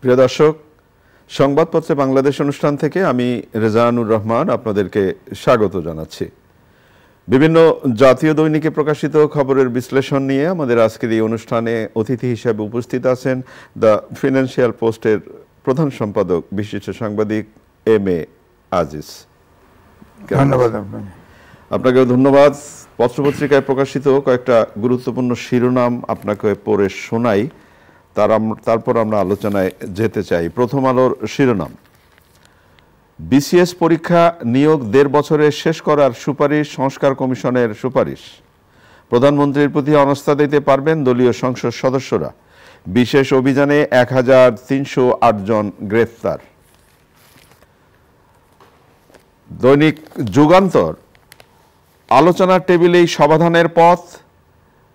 প্রিয় দর্শক, সংবাদপত্রে বাংলাদেশ অনুষ্ঠান থেকে আমি রেজানুর রহমান আপনাদেরকে স্বাগত জানাচ্ছি। বিভিন্ন জাতীয় দৈনিকে প্রকাশিত খবরের বিশ্লেষণ নিয়ে আমাদের আজকের এই অনুষ্ঠানে অতিথি হিসেবে উপস্থিত আছেন দ্য ফিনান্সিয়াল পোস্টের প্রধান সম্পাদক বিশিষ্ট সাংবাদিক এম.এ. আজিজ। ধন্যবাদ আপনাকে ধন্যবাদ। পত্রপত্রিকায় প্রকাশিত কয়েকটা গুরুত্বপূর্ণ শিরোনাম আপনাকে পড়ে শোনাই, তারপর আমরা আলোচনায় যেতে চাই। প্রথম আলোর শিরোনাম, বিসিএস পরীক্ষা নিয়োগ 1.5 বছরে শেষ করার সুপারিশ সংস্কার কমিশনের সুপারিশ। প্রধানমন্ত্রীর প্রতি অনাস্থা দিতে পারবেন দলীয় সংসদ সদস্যরা। বিশেষ অভিযানে 1308 জন গ্রেফতার। দৈনিক যুগান্তর, আলোচনার টেবিলেই সমাধানের পথ।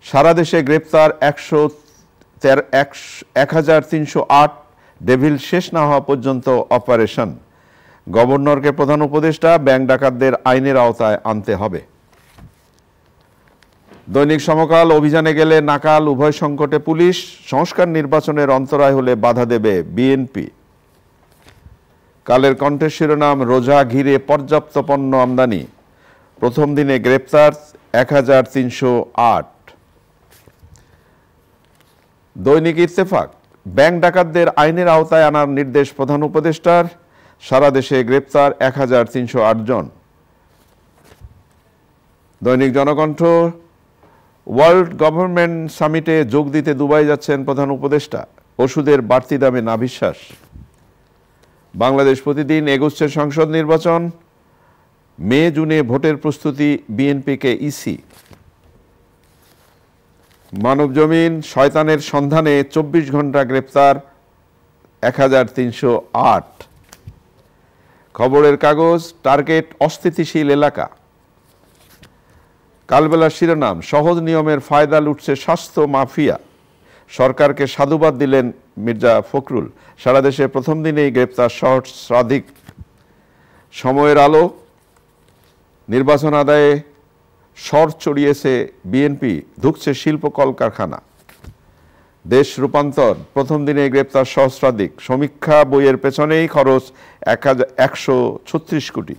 সারা দেশে গ্রেপ্তার 1308, ডেভিল শেষ না হওয়া পর্যন্ত অপারেশন। গভর্নরকে প্রধান উপদেষ্টা, ব্যাংক ডাকাতদের আইনের আওতায় আনতে হবে। দৈনিক সমকাল, অভিযানে গেলে নাকাল, উভয় সংকটে পুলিশ। সংস্কার নির্বাচনের অন্তরায় হলে বাধা দেবে বিএনপি। কালের কণ্ঠের শিরোনাম, রোজা ঘিরে পর্যাপ্ত পণ্য আমদানি। প্রথম দিনে গ্রেপ্তার 1308। দৈনিক ইত্তেফাক, ব্যাংক ডাকাতদের আইনের আওতায় আনার নির্দেশ প্রধান উপদেষ্টার। সারা দেশে গ্রেপ্তার 1308 জন। দৈনিক জনকণ্ঠ, ওয়ার্ল্ড গভর্নমেন্ট সামিটে যোগ দিতে দুবাই যাচ্ছেন প্রধান উপদেষ্টা। ওষুধের বাড়তি দামে নাভিশ্বাস। বাংলাদেশ প্রতিদিন, এগোচ্ছে সংসদ নির্বাচন। মে জুনে ভোটের প্রস্তুতি বিএনপিকে ইসি। মানবজমিন, শয়তানের সন্ধানে 24 ঘন্টা গ্রেপ্তার 1308। খবরের কাগজ, টার্গেট অস্থিতিশীল এলাকা। কালবেলার শিরোনাম, সহজ নিয়মের ফায়দা লুটছে স্বাস্থ্য মাফিয়া। সরকারকে সাধুবাদ দিলেন মির্জা ফখরুল। সারা দেশে প্রথম দিনেই গ্রেপ্তার সহস্রাধিক। সময়ের আলো, নির্বাচন আদায়ে স্বর চড়িয়েছে বিএনপি, ঢুকছে শিল্প কলকারখানা। দেশ রূপান্তর, প্রথম দিনে গ্রেপ্তার সহস্রাধিক। সমীক্ষা, বইয়ের পেছনেই খরচ 136 কোটি।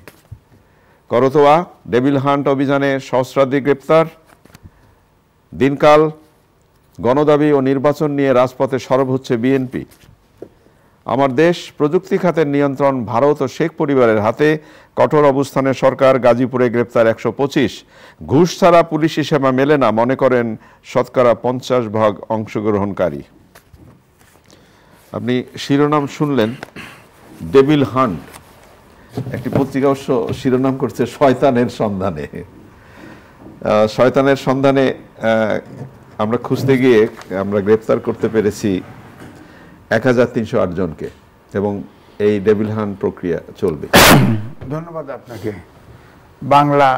করতোয়া, ডেভিল হান্ট অভিযানে সহস্রাধিক গ্রেপ্তার। দিনকাল, গণদাবি ও নির্বাচন নিয়ে রাজপথে সরব হচ্ছে বিএনপি। আমার দেশ, প্রযুক্তি খাতের নিয়ন্ত্রণ ভারত ও শেখ পরিবারের হাতে। কঠোর অবস্থানে সরকার। গাজীপুরে গ্রেপ্তার 125। ঘুষ ছাড়া পুলিশি সেবা মেলে না, মনে করেন 50% অংশগ্রহণকারী। আপনি শিরোনাম শুনলেন, ডেভিল হান্ট। একটি পত্রিকা অবশ্য শিরোনাম করছে শয়তানের সন্ধানে। শয়তানের সন্ধানে আমরা খুঁজতে গিয়ে আমরা গ্রেপ্তার করতে পেরেছি 1308 জনকে, এবং এই ডেভিল হান্ট প্রক্রিয়া চলবে। ধন্যবাদ আপনাকে। বাংলা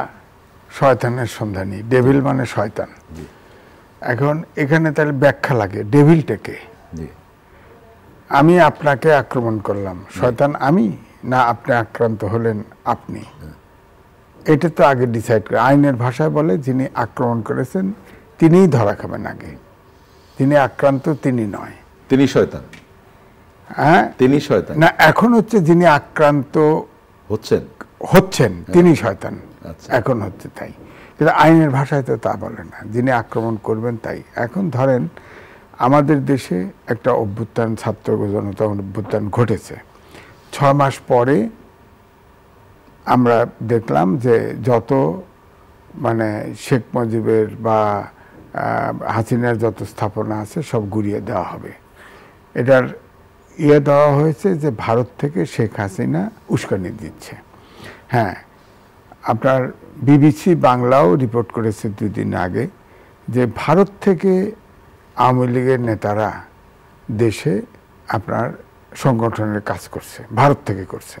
শয়তানের সন্ধানী, ডেভিল মানে শয়তান। এখন এখানে তাহলে ব্যাখ্যা লাগে, ডেভিলটাকে। আমি আপনাকে আক্রমণ করলাম, শয়তান আমি না আপনি আক্রান্ত হলেন আপনি? এটা তো আগে ডিসাইড করে। আইনের ভাষায় বলে যিনি আক্রমণ করেছেন তিনিই ধরা খাবেন আগে। তিনি আক্রান্ত, তিনি নয়, তিনি শয়তান। হ্যাঁ, তিনি শয়তান না, এখন হচ্ছে যিনি আক্রান্ত হচ্ছেন তিনি শয়তান। এখন হচ্ছে তাই, কিন্তু আইনের ভাষায় তো তা বলে না। যিনি আক্রমণ করবেন তাই। এখন ধরেন আমাদের দেশে একটা অভ্যুত্থান, ছাত্র জনতা অভ্যুত্থান ঘটেছে। 6 মাস পরে আমরা দেখলাম যে যত মানে শেখ মুজিবের বা হাসিনার যত স্থাপনা আছে সব গুড়িয়ে দেওয়া হবে। এটার দেওয়া হয়েছে যে ভারত থেকে শেখ হাসিনা উস্কানি দিচ্ছে। হ্যাঁ, আপনার বিবিসি বাংলাও রিপোর্ট করেছে 2 দিন আগে যে ভারত থেকে আওয়ামী লীগের নেতারা দেশে আপনার সংগঠনের কাজ করছে, ভারত থেকে করছে।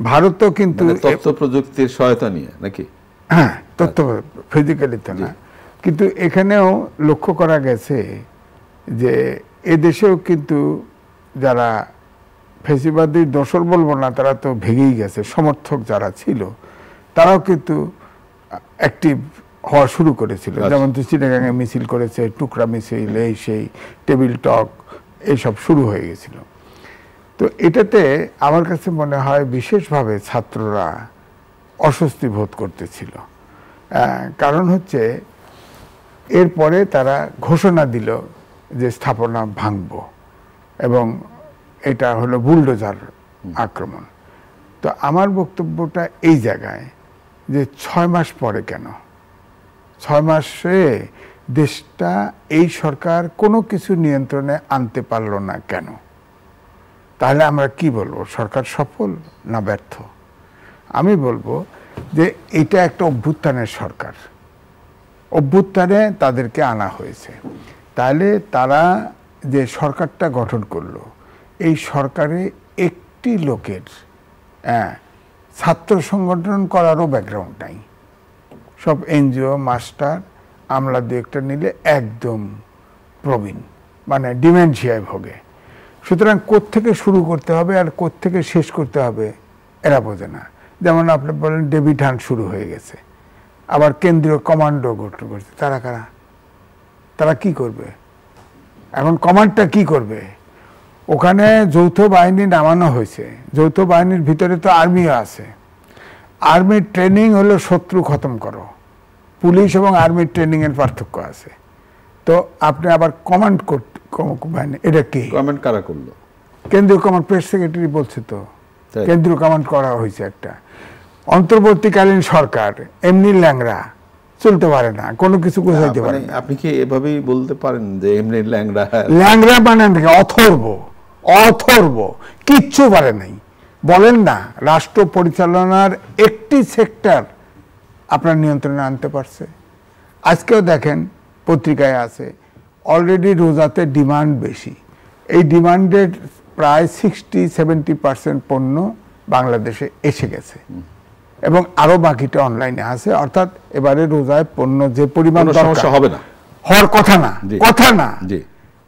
ভারতও কিন্তু তথ্য প্রযুক্তির সহায়তা নিয়ে নাকি? হ্যাঁ, তথ্য ফিজিক্যালি তো না, কিন্তু এখানেও লক্ষ্য করা গেছে যে এদেশেও কিন্তু যারা ফেসিবাদী দোসর বলবো না, তারা তো ভেঙেই গেছে। সমর্থক যারা ছিল তারাও কিন্তু অ্যাক্টিভ হওয়া শুরু করেছিল। যেমন চিটাগাঙে মিছিল করেছে, টুকরা মিছিল, এই সেই টেবিল টক, এইসব শুরু হয়ে গেছিল। তো এটাতে আমার কাছে মনে হয় বিশেষভাবে ছাত্ররা অস্বস্তি বোধ করতেছিল। কারণ হচ্ছে এরপরে তারা ঘোষণা দিল যে স্থাপনা ভাঙব, এবং এটা হলো বুলডোজার আক্রমণ। তো আমার বক্তব্যটা এই জায়গায় যে 6 মাস পরে কেন, 6 মাসে দেশটা এই সরকার কোনো কিছু নিয়ন্ত্রণে আনতে পারল না কেন? তাহলে আমরা কি বলবো, সরকার সফল না ব্যর্থ? আমি বলবো যে এটা একটা অভ্যুত্থানের সরকার, অভ্যুত্থানে তাদেরকে আনা হয়েছে। তাহলে তারা যে সরকারটা গঠন করলো, এই সরকারে একটি লোকের ছাত্র সংগঠন করারও ব্যাকগ্রাউন্ড নাই। সব এনজিও, মাস্টার, আমলা দু একটা নিলে একদম প্রবীণ, মানে ডিমেনশিয়ায় ভোগে। সুতরাং কোত্থেকে শুরু করতে হবে আর কোত্থেকে শেষ করতে হবে এরা বোঝে না। যেমন আপনি বলেন ডেভিড হান্ট শুরু হয়ে গেছে, আবার কেন্দ্রীয় কমান্ডো গঠন করছে। তারা কারা? তারা কি করবে এখন? কমান্ডটা কি করবে? ওখানে যৌথ বাহিনী নামানো হয়েছে, যৌথ বাহিনীর ভিতরে তো আর্মিও আছে। আর্মির ট্রেনিং হলো শত্রু খতম করো, পুলিশ এবং আর্মির ট্রেনিং এর পার্থক্য আছে। তো আপনি আবার কমান্ড বাহিনী, এটা কি কমান্ড কারা করলো? কেন্দ্রীয় কমান্ড, প্রেস সেক্রেটারি বলছে তো কেন্দ্রীয় কমান্ড করা হয়েছে একটা। অন্তর্বর্তীকালীন সরকার এমনি ল্যাংড়া, চলতে পারে না, কোনো কিছু বোঝাইতে পারে না। আপনি কি এভাবেই বলতে পারেন যে এমনি ল্যাংড়া? ল্যাংড়া মানে অথর্ব, অথর্ব, কিচ্ছু পারে নাই। বলেন না রাষ্ট্র পরিচালনার একটি সেক্টর আপনার নিয়ন্ত্রণে আনতে পারছে? আজকেও দেখেন পত্রিকায় আছে, অলরেডি রোজাতে ডিমান্ড বেশি। এই ডিমান্ডের প্রায় 60-70% পণ্য বাংলাদেশে এসে গেছে, এবং আরো বাকিটা অনলাইনে আছে। অর্থাৎ এবারে রোজায় পণ্য যে পরিমাণ সমস্যা হবে না, হওয়ার কথা না।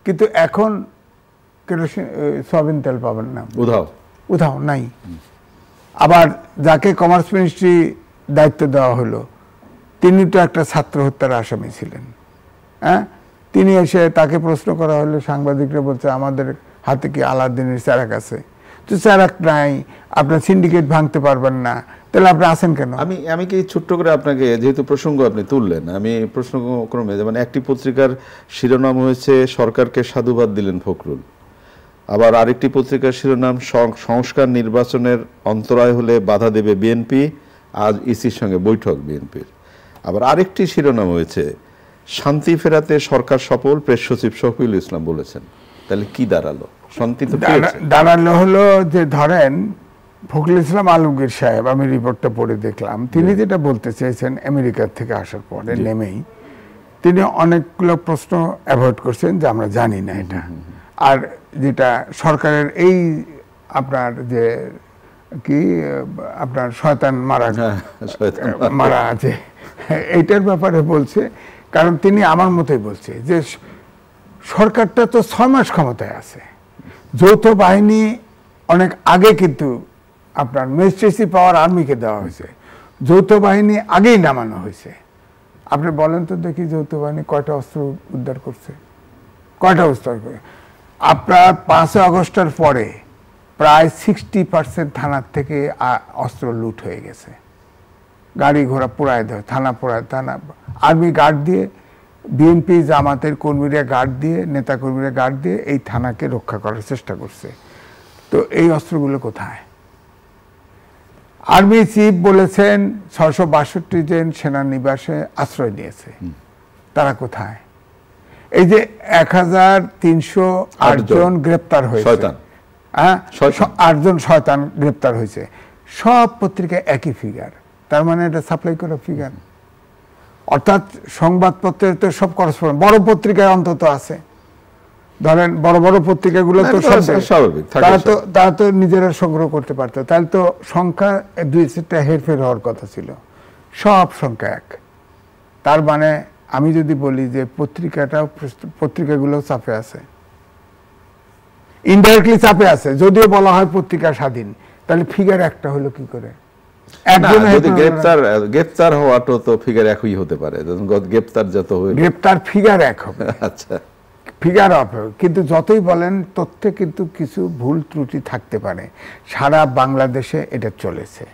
কিন্তু এখন কেরোসিন, সয়াবিন তেল পাবেন না, উধাও নাই। আবার যাকে কমার্স মিনিস্ট্রি দায়িত্ব দেওয়া হলো, তিনি তো একটা ছাত্র হত্যার আসামি ছিলেন। তিনি এসে, তাকে প্রশ্ন করা হলো, সাংবাদিকরা বলছে আমাদের হাতে কি আলাদিনের চারাক আছে? তো চারাক নাই, আপনার সিন্ডিকেট ভাঙতে পারবেন না, তাহলে আপনি আসেন কেন? আমি কি ছোট্ট করে আপনাকে, যেহেতু প্রসঙ্গ আপনি তুললেন, আমি প্রশ্নক্রমে, যেমন একটি পত্রিকার শিরোনাম হয়েছে সরকারকে সাধুবাদ দিলেন ফখরুল, আবার আরেকটি পত্রিকার শিরোনাম সংস্কার নির্বাচনের অন্তরায় হলে বাধা দেবে বিএনপি, আজ ইসির সঙ্গে বৈঠক বিএনপির। আবার আরেকটি শিরোনাম হয়েছে শান্তি ফেরাতে সরকার সফল, প্রেস সচিব শফিউল ইসলাম বলেছেন। তাহলে কি দাঁড়ালো? শান্তি তো দাঁড়ালো হলো যে, ধরেন ফখরুল ইসলাম আলমগীর সাহেব, আমি রিপোর্টটা পড়ে দেখলাম, তিনি যেটা বলতে চেয়েছেন আমেরিকা থেকে আসার পরে নেমেই তিনি অনেকগুলো প্রশ্ন অ্যাভয়েড করছেন যে আমরা জানি না এটা। আর যেটা সরকারের এই আপনার যে কি আপনার শয়তান মারা আছে, এইটার ব্যাপারে বলছে। কারণ তিনি আমার মতোই বলছে যে সরকারটা তো 6 মাস ক্ষমতায় আছে, যৌথ বাহিনী অনেক আগে কিন্তু আপনার ম্যাজিস্ট্রেসি পাওয়ার আর্মিকে দেওয়া হয়েছে, যৌথ বাহিনী আগেই নামানো হয়েছে। আপনি বলেন তো দেখি, যৌথ বাহিনী কয়টা অস্ত্র উদ্ধার করছে? কয়টা অস্ত্র? আপনার 5 আগস্টের পরে প্রায় 60% থানার থেকে অস্ত্র লুট হয়ে গেছে, গাড়ি ঘোড়া পোড়ায় দেয়, থানা পোড়ায়, থানা আর্মি গার্ড দিয়ে, বিএনপি জামাতের কর্মীরা গার্ড দিয়ে, নেতা কর্মীরা গার্ড দিয়ে এই থানাকে রক্ষা করার চেষ্টা করছে। তো এই অস্ত্রগুলো কোথায়? আর্মি চিফ বলেছেন 662 জন সেনানিবাসে আশ্রয় নিয়েছে, তারা কোথায়? এই যে 1308 জন গ্রেপ্তার হয়েছে, 8 জন শয়তান গ্রেপ্তার হয়েছে, সব পত্রিকায় একই ফিগার। তার মানে এটা সাপ্লাই করা ফিগার। অর্থাৎ সংবাদপত্রের তো সব করসপন্ডেন্ট, বড় পত্রিকায় অন্তত আছে। ধরেন বড় বড় পত্রিকাগুলো তো স্বাভাবিক, তারা তো নিজেরা সংগ্রহ করতে পারতো। তাহলে তো সংখ্যা 2-4টা হেরফের হওয়ার কথা ছিল, সব সংখ্যা এক। তার মানে আমি যদি বলি যে পত্রিকাগুলো চাপে আছে, ইনডাইরেক্টলি চাপে আছে, যদিও বলা হয় পত্রিকা স্বাধীন, তাহলে ফিগার একটা হলো কি করে? গ্রেপ্তার হওয়াটা তো ফিগার একই হতে পারে, গ্রেপ্তার যত হবে, গ্রেপ্তার ফিগার এক হবে। আচ্ছা, ফিগার অফ, কিন্তু যতই বলেন তথ্যে কিন্তু কিছু ভুল ত্রুটি থাকতে পারে। সারা বাংলাদেশে এটা চলেছে,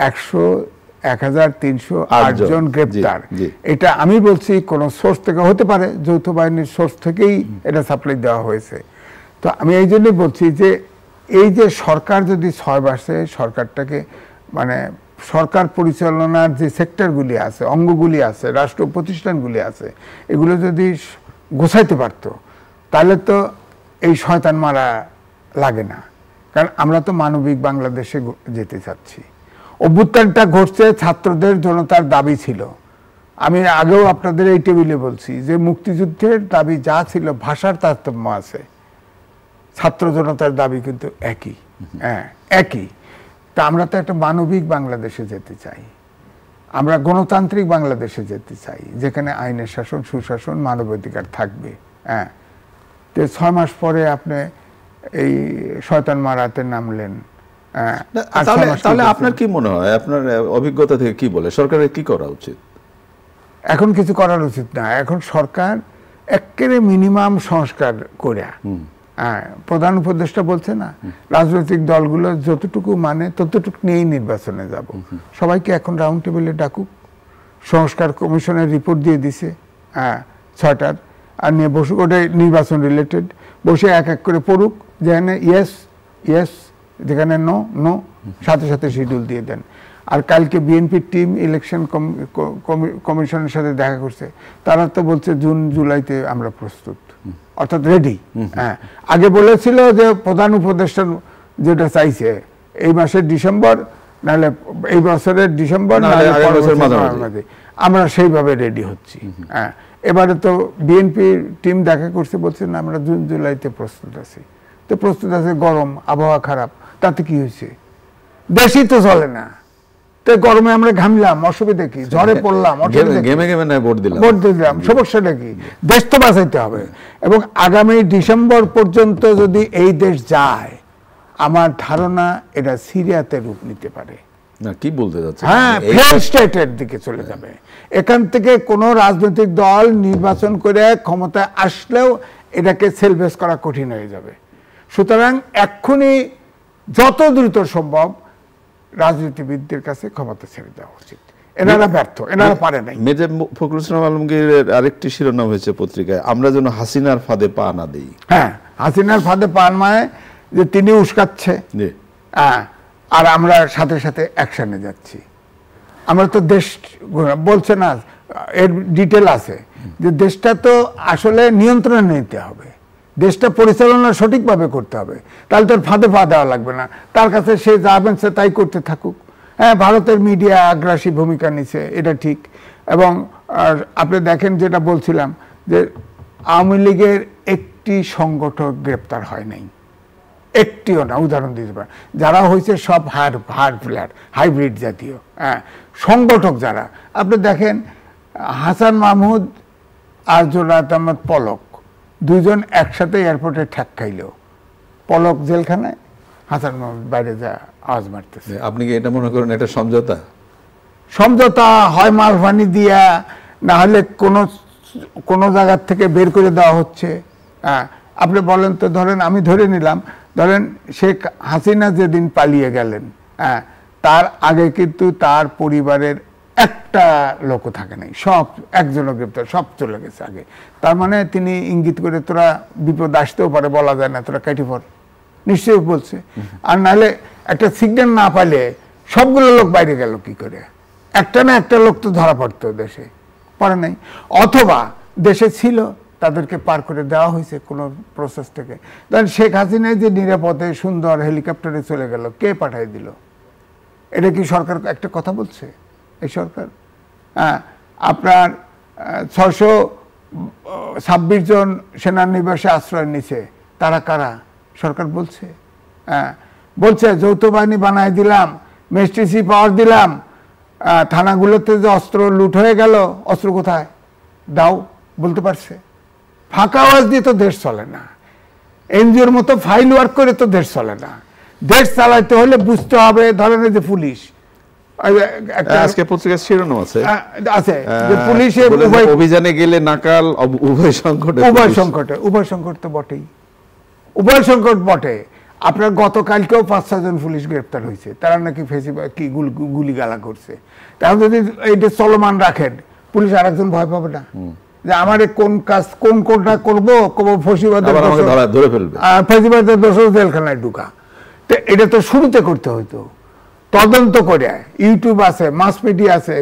1308 জন গ্রেপ্তার। এটা আমি বলছি কোন সোর্স থেকে হতে পারে, যৌথ বাহিনীর সোর্স থেকেই এটা সাপ্লাই দেওয়া হয়েছে। তো আমি এই জন্যই বলছি যে এই যে সরকার যদি 6 মাসে সরকারটাকে মানে সরকার পরিচালনার যে সেক্টরগুলি আছে, অঙ্গগুলি আছে, রাষ্ট্র প্রতিষ্ঠানগুলি আছে, এগুলো যদি গোছাইতে পারতো তাহলে তো এই শয়তান মারা লাগে না। কারণ আমরা তো মানবিক বাংলাদেশে যেতে চাচ্ছি। অভ্যুত্থানটা ঘটছে ছাত্রদের জনতার দাবি ছিল। আমি আগেও আপনাদের এই টেবিলে বলছি যে মুক্তিযুদ্ধের দাবি যা ছিল, ভাষার তারতম্য আছে, ছাত্র জনতার দাবি কিন্তু একই। হ্যাঁ, একই। তা আমরা তো একটা মানবিক বাংলাদেশে যেতে চাই, আমরা গণতান্ত্রিক বাংলাদেশে যেতে চাই, যেখানে আইনের শাসন, সুশাসন, মানবাধিকার থাকবে। হ্যাঁ, তো 6 মাস পরে আপনি এই শয়তান মারাতে নামলেন। তাহলে আপনার কি মনে হয়, আপনার অভিজ্ঞতা থেকে কি বলে সরকারের কি করা উচিত? এখন কিছু করার উচিত না। এখন সরকার একেবারে মিনিমাম সংস্কার করে, প্রধান উপদেষ্টা বলছে না, রাজনৈতিক দলগুলো যতটুকু মানে ততটুকু নিয়েই নির্বাচনে যাব। সবাইকে এখন রাউন্ড টেবিলে ডাকুক, সংস্কার কমিশনের রিপোর্ট দিয়ে দিছে 6টার, আর নিয়ে বসুক, ওটা নির্বাচন রিলেটেড, বসে এক এক করে পড়ুক, যেখানে ইয়েস ইয়েস, যেখানে নো নো, সাথে সাথে শিডিউল দিয়ে দেন। আর কালকে বিএনপির টিম ইলেকশন কমিশনের সাথে দেখা করছে, তারা তো বলছে জুন জুলাইতে আমরা প্রস্তুত, অর্থাৎ রেডি। হ্যাঁ, আগে বলেছিল যে প্রধান উপদেষ্টা যেটা চাইছে এই মাসের ডিসেম্বর, নাহলে এই বছরের ডিসেম্বর, আমরা সেইভাবে রেডি হচ্ছি। হ্যাঁ, এবারে তো বিএনপির টিম দেখা করছে, বলছে না আমরা জুন জুলাইতে প্রস্তুত আছি। তো প্রস্তুত আছে, গরম, আবহাওয়া খারাপ, তাতে কি হয়েছে? দেশই তো চলে না, তো গরমে আমরা ঘামলাম, অসুবিধা কি? ঝড়ে পড়লাম, ভোট দিলাম, সমস্যাটা কি? দেশ তো বাঁচাইতে হবে। এবং আগামী ডিসেম্বর পর্যন্ত যদি এই দেশ যায়, আমার ধারণা এটা সিরিয়াতে রূপ নিতে পারে। না, কি বলতে যাচ্ছে? হ্যাঁ, ফেয়ার স্টেটের দিকে চলে যাবে। এখান থেকে কোনো রাজনৈতিক দল নির্বাচন করে ক্ষমতায় আসলেও এটাকে সেলভেজ করা কঠিন হয়ে যাবে। সুতরাং এক্ষুনি যত দ্রুত সম্ভব রাজনীতিবিদদের কাছে ক্ষমতা ছেড়ে দেওয়া উচিত। এনারা ব্যর্থ, এনারা পারে নাই। মির্জা ফখরুল ইসলাম আলমগীরের আরেকটি শিরোনাম হয়েছে পত্রিকায়, আমরা যেন হাসিনার ফাঁদে পা না দিই। হ্যাঁ, হাসিনার ফাঁদে পা মানে যে তিনি উস্কাচ্ছে, আর আমরা সাথে সাথে অ্যাকশনে যাচ্ছি। আমরা তো দেশ বলছে না, এর ডিটেল আছে যে দেশটা তো আসলে নিয়ন্ত্রণে নিতে হবে, দেশটা পরিচালনা সঠিকভাবে করতে হবে, তাহলে তোর ফাঁদে পা দেওয়া লাগবে না, তার কাছে সে যা সে তাই করতে থাকুক। হ্যাঁ, ভারতের মিডিয়া আগ্রাসী ভূমিকা নিছে, এটা ঠিক। এবং আপনি দেখেন, যেটা বলছিলাম যে আওয়ামী লীগের একটি সংগঠক গ্রেপ্তার হয় নাই, একটিও না। উদাহরণ দিতে পারেন, যারা হয়েছে সব হার্ড প্লেয়ার, হাইব্রিড জাতীয় সংগঠক যারা। আপনি দেখেন হাসান মাহমুদ আর জোনায়েত আহমেদ পলক, দুইজন একসাথে এয়ারপোর্টে ঠ্যাক খাইল, পলক জেলখানায়, হাসান মাহমুদ বাইরে যা আওয়াজ মারতেছে। আপনি কি এটা মনে করেন এটা সমঝোতা? সমঝোতা হয় মালভানি দিয়া, না হলে কোনো জায়গার থেকে বের করে দেওয়া হচ্ছে। আপনি বলেন তো, ধরেন আমি ধরে নিলাম, ধরেন শেখ হাসিনা যেদিন পালিয়ে গেলেন, তার আগে কিন্তু তার পরিবারের একটা লোকও থাকে নাই, সব একজনও গ্রেপ্তার, সব চলে গেছে আগে। তার মানে তিনি ইঙ্গিত করে, তোরা বিপদ আসতেও পারে, বলা যায় না, তোরা কেটে পড়, নিশ্চয়ই বলছে। আর নাহলে একটা সিগন্যাল না পাইলে সবগুলো লোক বাইরে গেল কি করে? একটা না একটা লোক তো ধরা পড়তো, দেশে পড়ে নাই, অথবা দেশে ছিল, তাদেরকে পার করে দেওয়া হয়েছে কোনো প্রসেস থেকে। ধরেন শেখ হাসিনায় যে নিরাপদে সুন্দর হেলিকপ্টারে চলে গেল, কে পাঠাই দিল? এটা কি সরকার একটা কথা বলছে? এই সরকার আপনার 626 জন সেনানিবাসে আশ্রয় নিছে, তারা কারা? সরকার বলছে? বলছে যৌথ বাহিনী বানাই দিলাম, ম্যাজিস্ট্রেসি পাওয়ার দিলাম, থানাগুলোতে যে অস্ত্র লুট হয়ে গেল, অস্ত্র কোথায় দাও বলতে পারছে? ফাঁকা আওয়াজ দিয়ে তো দেশ চলে না, এনজিওর মতো ফাইল ওয়ার্ক করে তো দেশ চলে না। দেশ চালাইতে হলে বুঝতে হবে, ধরেন যে পুলিশ আজকে পত্রিকার শিরোনাম আছে যে পুলিশের অভিযানে গেলে নাকাল উভয় সংকট তো বটেই, উভয় সংকট বটে। আপনার গতকালকেও 5-6 জন পুলিশ গ্রেপ্তার হয়েছে, তারা নাকি কি গুলিগালা করছে। তাহলে যদি এইটা চলমান রাখেন, পুলিশ আরেকজন ভয় পাবে না যে আমার কোন কাজ কোনটা করবো, ফেসিবাদের দোষর জেলখানায় ঢুকা। তো এটা তো শুরুতে করতে হইতো, তদন্ত করে। ইউটিউব আছে, মাস মিডিয়া আছে,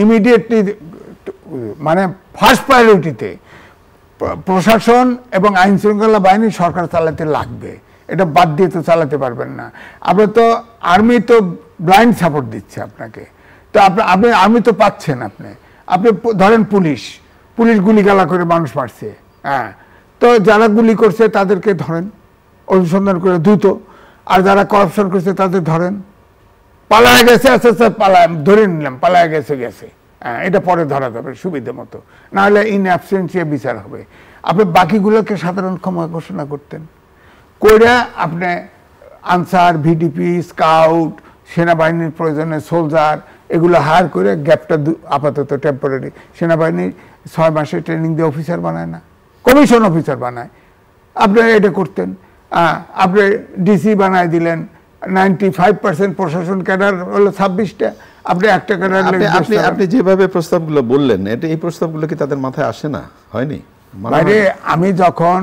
ইমিডিয়েটলি মানে ফার্স্ট প্রায়োরিটিতে প্রশাসন এবং আইন শৃঙ্খলা বাহিনী সরকার চালাতে লাগবে, এটা বাদ দিয়ে তো চালাতে পারবেন না। আপনার তো আর্মি তো ব্লাইন্ড সাপোর্ট দিচ্ছে আপনাকে, তো আপনি আর্মি তো পাচ্ছেন। আপনি ধরেন পুলিশ গুলিগালা করে মানুষ মারছে, হ্যাঁ, তো যারা গুলি করছে তাদেরকে ধরেন, অনুসন্ধান করে দ্রুত। আর যারা করাপশন করছে তাদের ধরেন, পালায় গেছে, আচ্ছা আচ্ছা পালায় ধরে নিলাম, পালায় গেছে, হ্যাঁ, এটা পরে ধরা যাবে সুবিধা মতো, নাহলে ইন অ্যাবসেন্সিয়া বিচার হবে। আপনি বাকিগুলোকে সাধারণ ক্ষমা ঘোষণা করতেন, কইরা আপনি আনসার, ভিডিপি, স্কাউট, সেনাবাহিনীর প্রয়োজনে সোলজার, এগুলো হায়ার করে গ্যাপটা আপাতত টেম্পোরারি। সেনাবাহিনী 6 মাসে ট্রেনিং দিয়ে অফিসার বানায় না, কমিশন অফিসার বানায়। আপনি এটা করতেন। আপনি ডিসি বানায় দিলেন, 95% প্রশাসন ক্যাডার হলো 26টা, আপনি একটা ক্যাডার। আপনি যেভাবে প্রস্তাবগুলো বললেন, এই প্রস্তাবগুলো কি তাদের মাথায় আসে না? হয়নি বাইরে। আমি যখন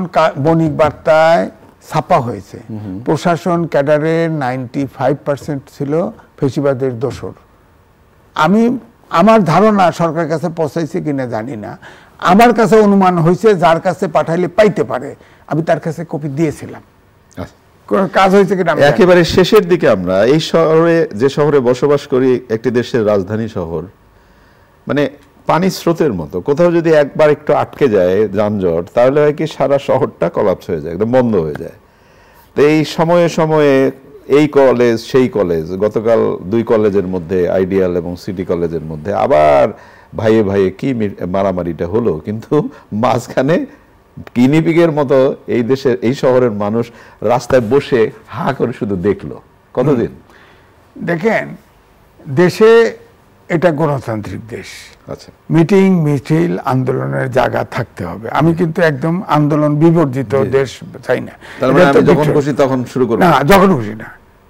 বণিক বার্তায় ছাপা হয়েছে, প্রশাসন ক্যাডারের 95% ছিল ফেসিবাদের দোসর। আমার ধারণা সরকারের কাছে পৌঁছাইছে কিনা জানি না, আমার কাছে অনুমান হয়েছে যার কাছে পাঠাইলে পাইতে পারে, আমি তার কাছে কপি দিয়েছিলাম। কাজ হয়েছে কিনা একেবারে শেষের দিকে আমরা এই শহরে, যে শহরে বসবাস করি, একটি দেশের রাজধানী শহর, মানে পানি স্রোতের মতো, কোথাও যদি একবার একটু আটকে যায় যানজট, তাহলে হয় কি সারা শহরটা কলাপস হয়ে যায়, একদম বন্ধ হয়ে যায়। তো এই সময়ে সময়ে এই কলেজ সেই কলেজ, গতকাল 2 কলেজের মধ্যে, আইডিয়াল এবং সিটি কলেজের মধ্যে আবার ভাইয়ে ভাইয়ে কি মারামারিটা হলো, কিন্তু মাঝখানে কিনিপিগের মতো এই দেশের, এই শহরের মানুষ রাস্তায় বসে হা করে শুধু দেখলো। কতদিন দেখেন, দেশে এটা গণতান্ত্রিক দেশ, আচ্ছা, মিটিং মিছিল আন্দোলনের জায়গা থাকতে হবে। আমি কিন্তু একদম আন্দোলন বিবর্জিত দেশ চাই না। যখন খুশি তখন শুরু করব না, যখন খুশি না।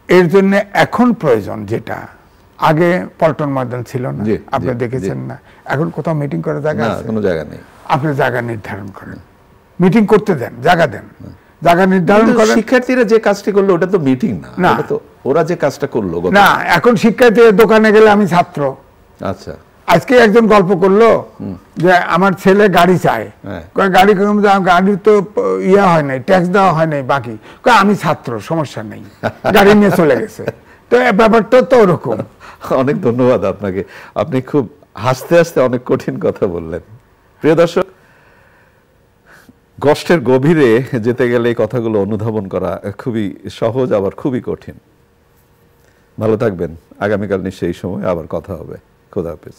এর জন্য এখন প্রয়োজন, যেটা আগে পল্টন ময়দান ছিল না, আপনি দেখেছেন না, এখন কোথাও মিটিং করার জায়গা আছে? কোনো জায়গা নেই। আপনি জায়গা নির্ধারণ করেন, মিটিং করতে দেন, জায়গা দেন, জায়গা নির্ধারণ করেন। শিক্ষার্থীরা যে কাজটি করলো ওটা তো মিটিং না, ওটা তো ওরা যে কাজটা করলো না। এখন শিক্ষার্থীরা দোকানে গেলে আমি ছাত্র, আচ্ছা, আজকে একজন গল্প করলো যে আমার ছেলে গাড়ি চায়, গাড়ি গাড়ির তো ইয়া হয় নাই, ট্যাক্স দেওয়া হয় নাই, বাকি আমি ছাত্র, সমস্যা নেই, গাড়ি নিয়ে চলে গেছে। তো ব্যাপারটা তো ওরকম। অনেক ধন্যবাদ আপনাকে, আপনি খুব হাসতে হাসতে অনেক কঠিন কথা বললেন। প্রিয় দর্শক, কষ্টের গভীরে যেতে গেলে এই কথাগুলো অনুধাবন করা খুবই সহজ, আবার খুবই কঠিন। ভালো থাকবেন, আগামীকাল নিশ্চয়ই এই সময় আবার কথা হবে। খোদা হাফেজ।